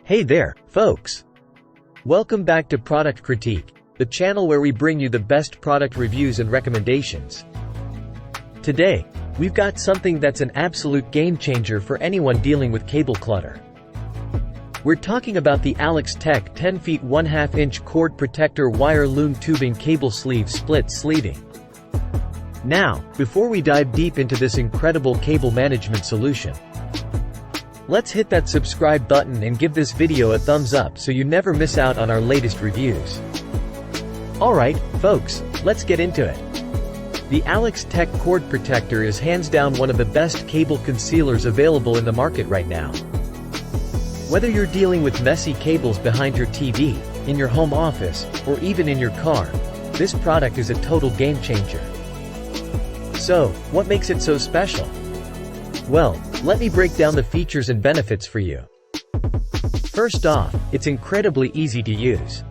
Hey there, folks! Welcome back to Product Critique, the channel where we bring you the best product reviews and recommendations. Today, we've got something that's an absolute game changer for anyone dealing with cable clutter. We're talking about the Alex Tech 10 feet 1/2 inch cord protector wire loom tubing cable sleeve split sleeving. Now, before we dive deep into this incredible cable management solution, let's hit that subscribe button and give this video a thumbs up so you never miss out on our latest reviews. Alright, folks, let's get into it. The Alex Tech cord protector is hands down one of the best cable concealers available in the market right now. Whether you're dealing with messy cables behind your TV, in your home office, or even in your car, this product is a total game changer. So, what makes it so special? Well, let me break down the features and benefits for you. First off, it's incredibly easy to use.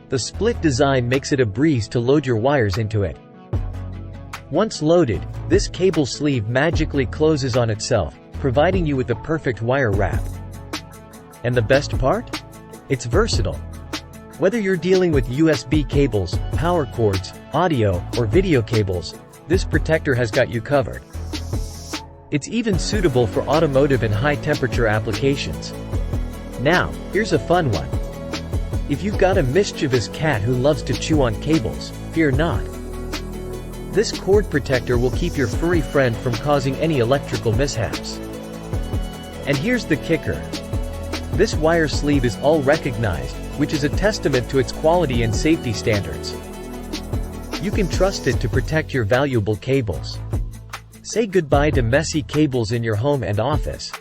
The split design makes it a breeze to load your wires into it. Once loaded, this cable sleeve magically closes on itself, providing you with the perfect wire wrap. And the best part? It's versatile. Whether you're dealing with USB cables, power cords, audio, or video cables, this protector has got you covered. It's even suitable for automotive and high-temperature applications. Now, here's a fun one. If you've got a mischievous cat who loves to chew on cables, fear not. This cord protector will keep your furry friend from causing any electrical mishaps. And here's the kicker. This wire sleeve is all recognized, which is a testament to its quality and safety standards. You can trust it to protect your valuable cables. Say goodbye to messy cables in your home and office.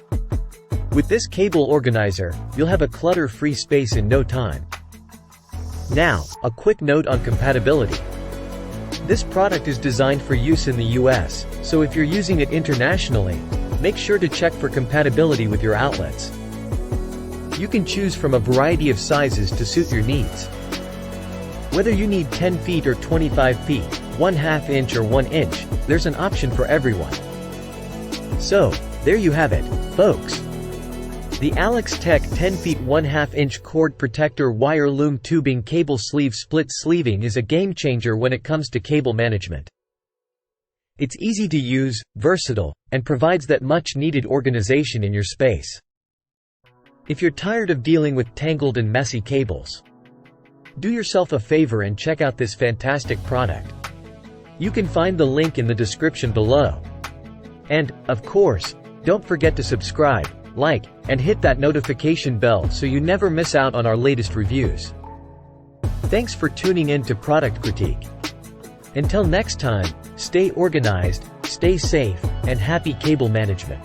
With this cable organizer, you'll have a clutter-free space in no time. Now, a quick note on compatibility. This product is designed for use in the US, so if you're using it internationally, make sure to check for compatibility with your outlets. You can choose from a variety of sizes to suit your needs. Whether you need 10 feet or 25 feet, 1/2 inch or 1 inch, there's an option for everyone. So, there you have it, folks. The Alex Tech 10 feet 1/2 inch cord protector wire loom tubing cable sleeve split sleeving is a game changer when it comes to cable management. It's easy to use, versatile, and provides that much needed organization in your space. If you're tired of dealing with tangled and messy cables, do yourself a favor and check out this fantastic product. You can find the link in the description below. And, of course, don't forget to subscribe, like, and hit that notification bell so you never miss out on our latest reviews. Thanks for tuning in to Product Critique. Until next time, stay organized, stay safe, and happy cable management.